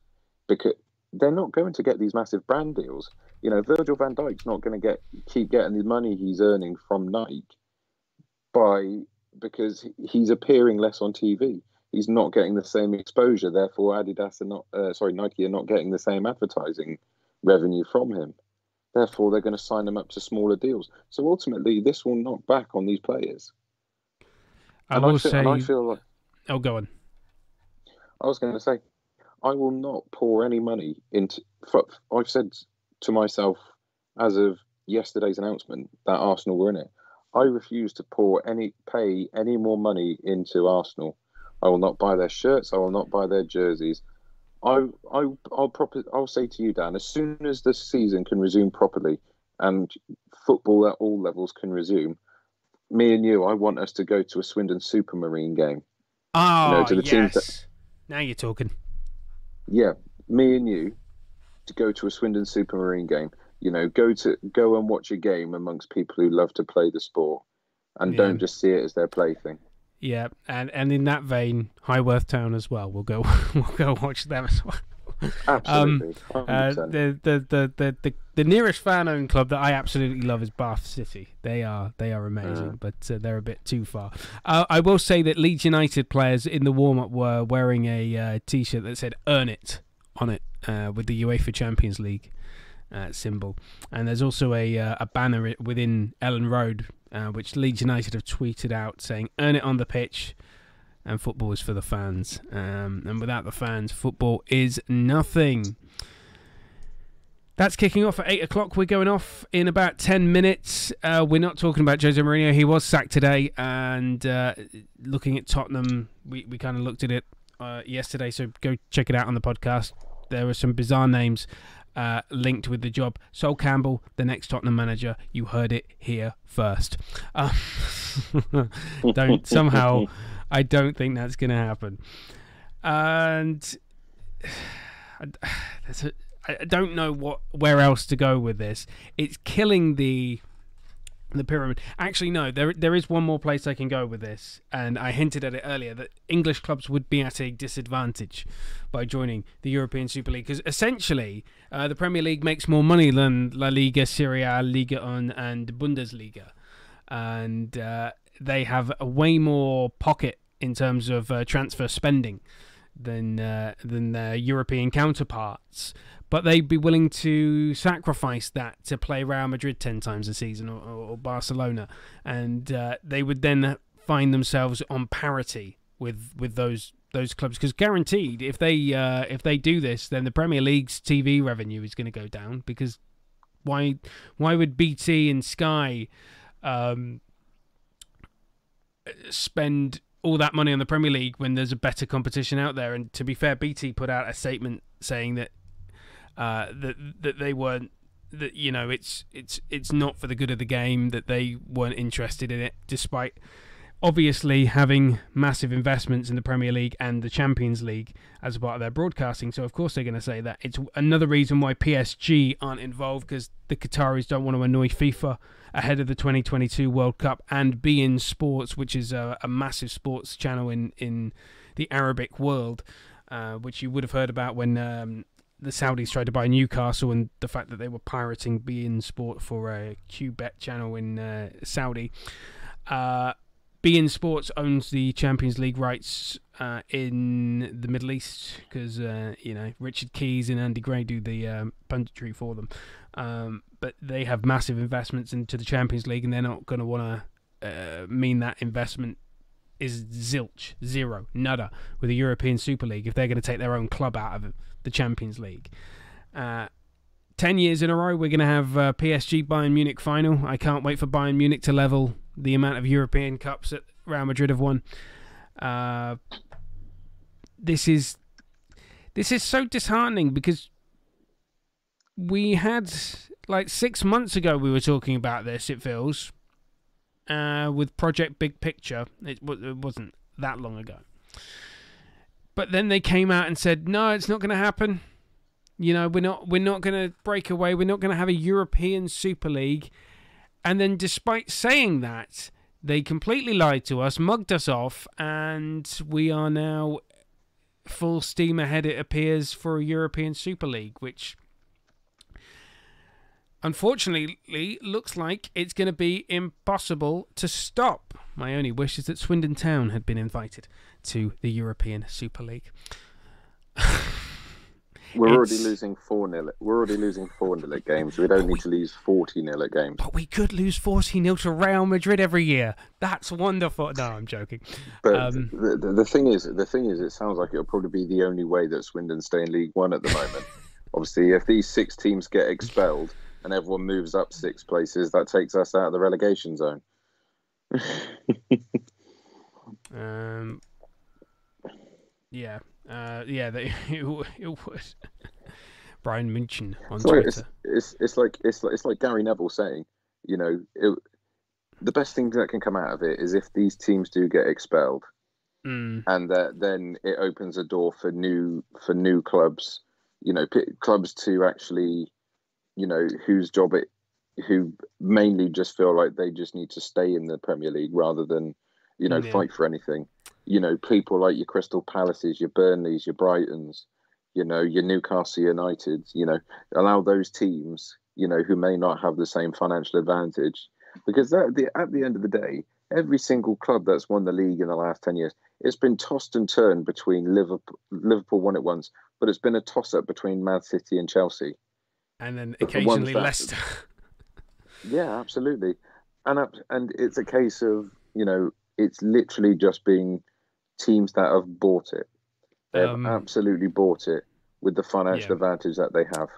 because they're not going to get these massive brand deals. Virgil van Dijk's not going to keep getting the money he's earning from Nike because he's appearing less on TV. He's not getting the same exposure. Therefore, Nike are not getting the same advertising revenue from him. Therefore, they're going to sign them up to smaller deals. So ultimately, this will knock back on these players. I will say... I feel like... Oh, go on. I was going to say, I will not pour any money into... I've said to myself, as of yesterday's announcement, that Arsenal were in it. I refuse to pay any more money into Arsenal. I will not buy their shirts. I will not buy their jerseys. I'll say to you, Dan, as soon as the season can resume properly and football at all levels can resume, me and you, I want us to go to a Swindon Supermarine game. Oh, to the yes. Now you're talking. Yeah, me and you to go to a Swindon Supermarine game. Go and watch a game amongst people who love to play the sport and don't just see it as their plaything. Yeah, and in that vein, Highworth Town as well. We'll go watch them as well. Absolutely, 100%. The nearest fan-owned club that I absolutely love is Bath City. They are amazing, but they're a bit too far. I will say that Leeds United players in the warm-up were wearing a T-shirt that said "Earn It" on it with the UEFA Champions League symbol, and there's also a banner within Ellen Road which Leeds United have tweeted out saying "Earn it on the pitch." And football is for the fans. And without the fans, football is nothing. That's kicking off at 8 o'clock. We're going off in about 10 minutes. We're not talking about Jose Mourinho. He was sacked today. And looking at Tottenham, we kind of looked at it yesterday. So go check it out on the podcast. There were some bizarre names linked with the job. Sol Campbell, the next Tottenham manager. You heard it here first. I don't think that's going to happen. And I don't know where else to go with this. It's killing the pyramid. Actually, no, there is one more place I can go with this. And I hinted at it earlier that English clubs would be at a disadvantage by joining the European Super League. Because essentially, the Premier League makes more money than La Liga, Serie A, Liga 1 and Bundesliga. And they have a way more pocket in terms of transfer spending than their European counterparts, but they'd be willing to sacrifice that to play Real Madrid 10 times a season or Barcelona, and they would then find themselves on parity with those clubs, because guaranteed if they do this, then the Premier League's TV revenue is going to go down, because why would BT and Sky spend all that money on the Premier League when there's a better competition out there? And to be fair, BT put out a statement saying that that they weren't, that it's not for the good of the game, that they weren't interested in it, despite obviously having massive investments in the Premier League and the Champions League as a part of their broadcasting. So of course they're going to say that. It's another reason why PSG aren't involved, because the Qataris don't want to annoy FIFA ahead of the 2022 World Cup, and beIN Sports, which is a massive sports channel in the Arabic world, which you would have heard about when the Saudis tried to buy Newcastle, and the fact that they were pirating beIN Sport for a QBet channel in Saudi. beIN Sports owns the Champions League rights in the Middle East, because Richard Keys and Andy Gray do the punditry for them. But they have massive investments into the Champions League, and they're not going to want to mean that investment is zilch, zero, nada, with the European Super League if they're going to take their own club out of the Champions League. 10 years in a row, we're going to have PSG Bayern Munich final. I can't wait for Bayern Munich to level the amount of European Cups that Real Madrid have won. This is so disheartening, because we had, like 6 months ago, we were talking about this, it feels, with Project Big Picture. It wasn't that long ago. But then they came out and said, no, it's not going to happen. We're not going to break away. We're not going to have a European Super League. And then despite saying that, they completely lied to us, mugged us off, and we are now full steam ahead, it appears, for a European Super League, which unfortunately looks like it's going to be impossible to stop. My only wish is that Swindon Town had been invited to the European Super League. We're already losing 4-0. We're already losing 4-0 at games. We don't need to lose 40-0 at games. But we could lose 40-0 to Real Madrid every year. That's wonderful. No, I'm joking. But the thing is, it sounds like it'll probably be the only way that Swindon stay in League One at the moment. Obviously, if these 6 teams get expelled and everyone moves up 6 places, that takes us out of the relegation zone. Yeah. It would. Brian München on Twitter. It's like Gary Neville saying, the best thing that can come out of it is if these teams do get expelled, and then it opens a door for new clubs, clubs to actually, who mainly just feel like they just need to stay in the Premier League rather than, fight for anything. People like your Crystal Palaces, your Burnleys, your Brightons, your Newcastle United, allow those teams, who may not have the same financial advantage, because at the end of the day, every single club that's won the league in the last 10 years, it's been tossed and turned between Liverpool. Liverpool won it once, but it's been a toss-up between Man City and Chelsea. And then occasionally Leicester. Yeah, absolutely. And it's a case of, it's literally just being teams that have bought it. They have absolutely bought it with the financial advantage that they have.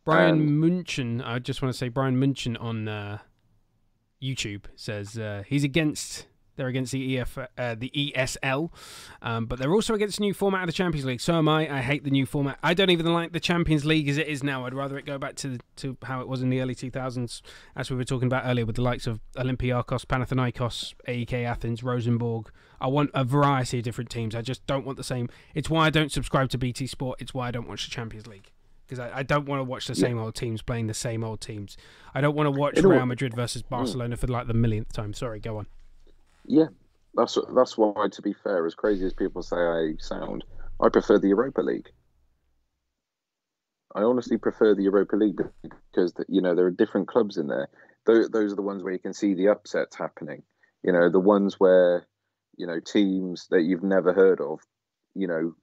Brian Munchen, I just want to say Brian Munchen on YouTube says they're against the ESL, but they're also against the new format of the Champions League. So am I. I hate the new format. I don't even like the Champions League as it is now. I'd rather it go back to how it was in the early 2000s, as we were talking about earlier, with the likes of Olympiakos, Panathinaikos, AEK Athens, Rosenborg. I want a variety of different teams. I just don't want the same. It's why I don't subscribe to BT Sport. It's why I don't watch the Champions League. Because I don't want to watch the same old teams playing the same old teams. I don't want to watch Real Madrid versus Barcelona for like the millionth time. Sorry, go on. Yeah, that's why, to be fair, as crazy as people say I sound, I prefer the Europa League. I honestly prefer the Europa League because, there are different clubs in there. Those are the ones where you can see the upsets happening. The ones where, teams that you've never heard of,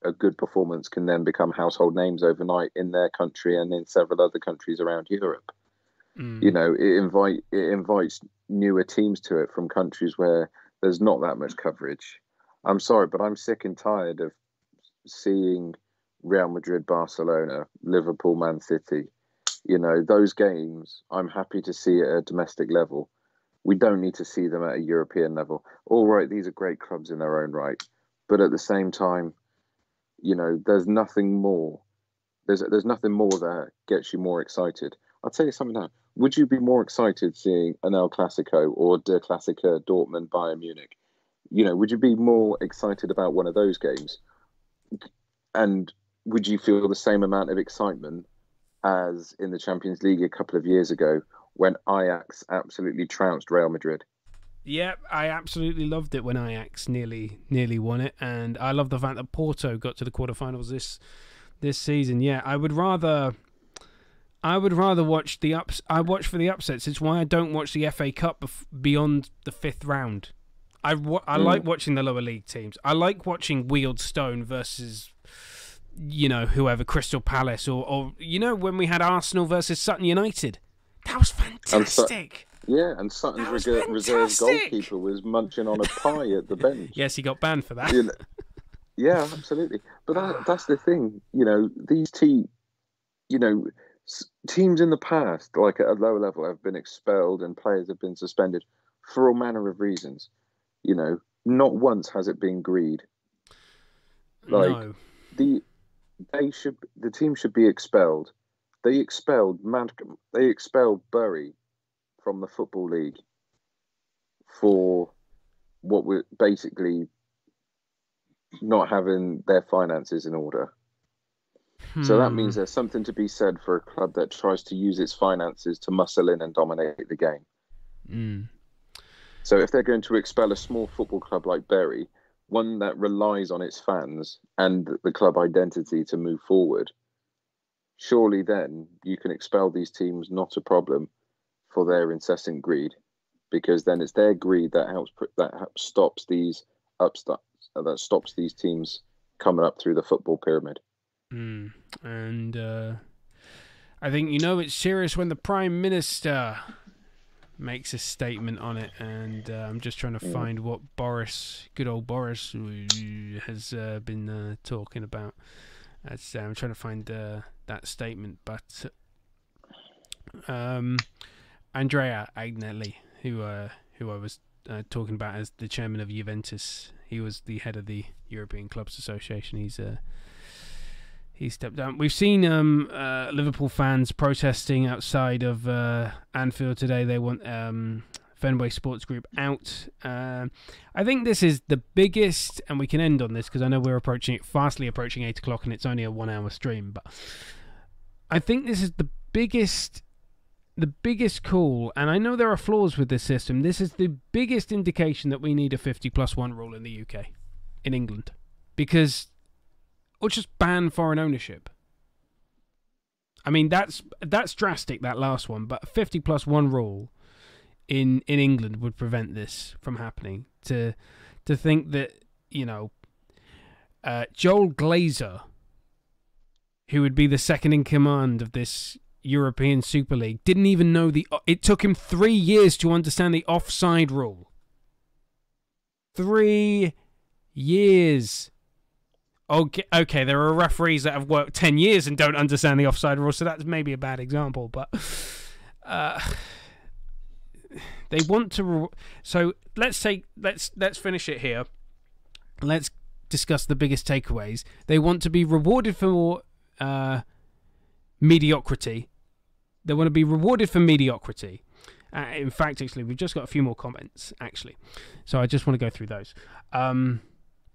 a good performance can then become household names overnight in their country and in several other countries around Europe. It invites newer teams to it from countries where there's not that much coverage. I'm sorry, but I'm sick and tired of seeing Real Madrid, Barcelona, Liverpool, Man City. Those games, I'm happy to see at a domestic level. We don't need to see them at a European level. All right, these are great clubs in their own right. But at the same time, there's nothing more. There's nothing more that gets you more excited. I'll tell you something now. Would you be more excited seeing an El Clasico or Der Klassiker Dortmund Bayern Munich? Would you be more excited about one of those games? And would you feel the same amount of excitement as in the Champions League a couple of years ago when Ajax absolutely trounced Real Madrid? Yeah, I absolutely loved it when Ajax nearly won it, and I love the fact that Porto got to the quarterfinals this season. Yeah, I would rather watch the ups. I watch for the upsets. It's why I don't watch the FA Cup beyond the fifth round. I like watching the lower league teams. I like watching Wealdstone versus whoever, Crystal Palace, or when we had Arsenal versus Sutton United. That was fantastic. And Sutton's reserve goalkeeper was munching on a pie at the bench. Yes, he got banned for that. Yeah, absolutely. But that's the thing. These teams in the past, like at a lower level, have been expelled and players have been suspended for all manner of reasons. Not once has it been greed. No. The team should be expelled. They expelled Bury from the Football League for what were basically not having their finances in order. So that means there's something to be said for a club that tries to use its finances to muscle in and dominate the game. So if they're going to expel a small football club like Bury, one that relies on its fans and the club identity to move forward, surely then you can expel these teams, not a problem, for their incessant greed, because then it's their greed that stops these teams coming up through the football pyramid. And I think it's serious when the Prime Minister makes a statement on it, and I'm just trying to find what good old Boris, has been talking about. I'm trying to find that statement, but Andrea Agnelli, who I was talking about as the chairman of Juventus, he was the head of the European Clubs Association. He stepped down. We've seen Liverpool fans protesting outside of Anfield today. They want Fenway Sports Group out. I think this is the biggest, and we can end on this because I know we're fastly approaching 8 o'clock and it's only a 1 hour stream, but I think this is the biggest call, and I know there are flaws with this system. This is the biggest indication that we need a 50+1 rule in the UK, in England, because or just ban foreign ownership. I mean, that's drastic, that last one, but a 50+1 rule in England would prevent this from happening. To think that, Joel Glazer, who would be the second in command of this European Super League, didn't even know it took him 3 years to understand the offside rule. 3 years. Okay, there are referees that have worked 10 years and don't understand the offside rule, so that's maybe a bad example, but they want to... So let's finish it here. Let's discuss the biggest takeaways. They want to be rewarded for mediocrity. They want to be rewarded for mediocrity. In fact, actually, we've just got a few more comments, actually. So I just want to go through those.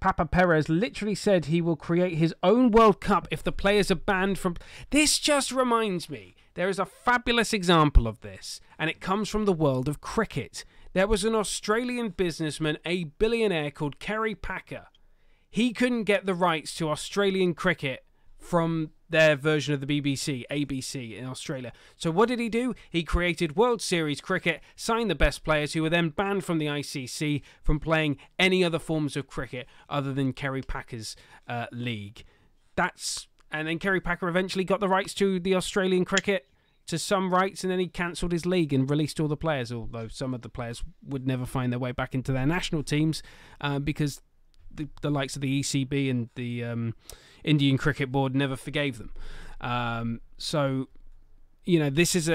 Papa Perez literally said he will create his own World Cup if the players are banned from... This just reminds me, there is a fabulous example of this, and it comes from the world of cricket. There was an Australian businessman, a billionaire called Kerry Packer. He couldn't get the rights to Australian cricket from their version of the BBC, ABC in Australia. So what did he do? He created World Series cricket, signed the best players who were then banned from the ICC from playing any other forms of cricket other than Kerry Packer's league. And then Kerry Packer eventually got the rights to the Australian cricket, to some rights, and then he cancelled his league and released all the players, although some of the players would never find their way back into their national teams because the likes of the ECB and the Indian Cricket Board never forgave them. So, this is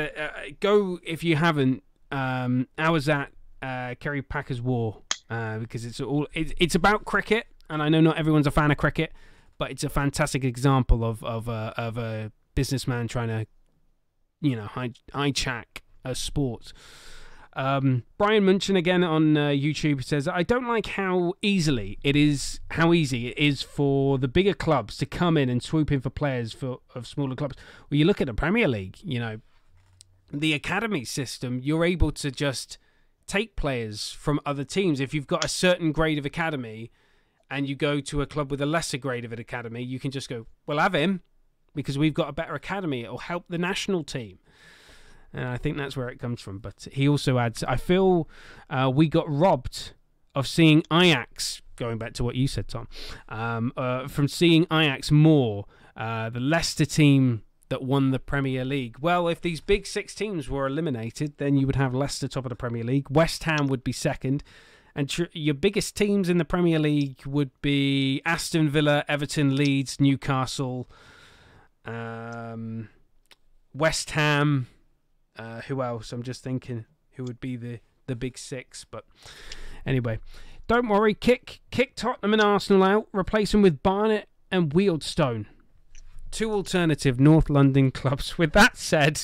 go if you haven't. I was at Kerry Packer's War because it's about cricket, and I know not everyone's a fan of cricket, but it's a fantastic example of a businessman trying to, hijack a sport. Brian Munchin again on YouTube says, I don't like how easy it is for the bigger clubs to come in and swoop in for players of smaller clubs. Well, you look at the Premier League, the academy system, you're able to just take players from other teams. If you've got a certain grade of academy and you go to a club with a lesser grade of an academy, you can just go, we'll have him because we've got a better academy. It'll help the national team. And I think that's where it comes from. But he also adds, I feel we got robbed of seeing Ajax, going back to what you said, Tom, from seeing Ajax more, the Leicester team that won the Premier League. Well, if these big six teams were eliminated, then you would have Leicester top of the Premier League. West Ham would be second. And your biggest teams in the Premier League would be Aston Villa, Everton, Leeds, Newcastle, West Ham... who else? I'm just thinking who would be the big six. But anyway, don't worry. Kick Tottenham and Arsenal out. Replace them with Barnet and Wealdstone. 2 alternative North London clubs. With that said,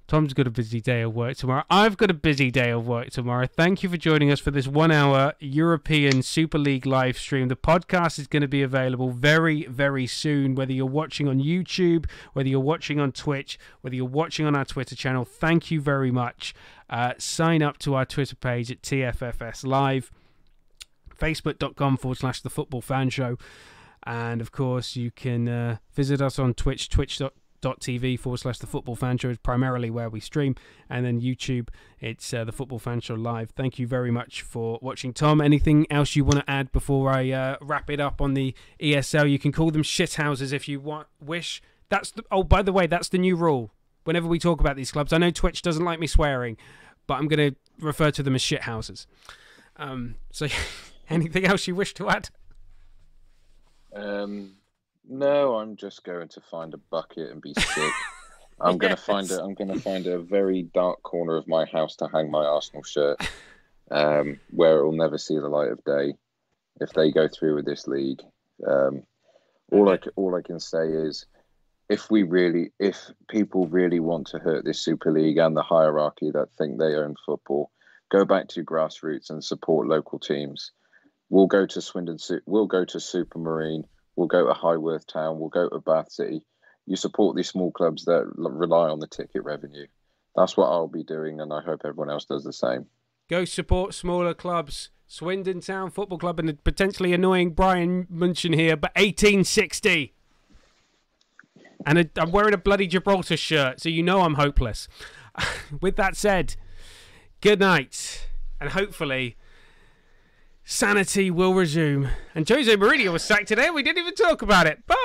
Tom's got a busy day of work tomorrow. I've got a busy day of work tomorrow. Thank you for joining us for this 1-hour European Super League live stream. The podcast is going to be available very, very soon, whether you're watching on YouTube, whether you're watching on Twitch, whether you're watching on our Twitter channel. Thank you very much. Sign up to our Twitter page at TFFS Live, facebook.com/The Football Fan Show. And, of course, you can visit us on Twitch, twitch.tv/The Football Fan Show is primarily where we stream, and then YouTube, it's The Football Fan Show Live. Thank you very much for watching. Tom, anything else you want to add before I wrap it up on the ESL? You can call them shithouses if you wish. By the way, that's the new rule. Whenever we talk about these clubs, I know Twitch doesn't like me swearing, but I'm going to refer to them as shithouses. So, anything else you wish to add? No, I'm just going to find a bucket and be sick. I'm going to find a very dark corner of my house to hang my Arsenal shirt, where it will never see the light of day if they go through with this league. All I can say is, if people really want to hurt this Super League and the hierarchy that think they own football, go back to grassroots and support local teams. We'll go to Swindon. We'll go to Supermarine. We'll go to Highworth Town. We'll go to Bath City. You support these small clubs that rely on the ticket revenue. That's what I'll be doing, and I hope everyone else does the same. Go support smaller clubs. Swindon Town Football Club, and potentially annoying Brian Munchen here, but 1860. And I'm wearing a bloody Gibraltar shirt, so you know I'm hopeless. With that said, good night, and hopefully sanity will resume. And Jose Mourinho was sacked today, we didn't even talk about it. Bye!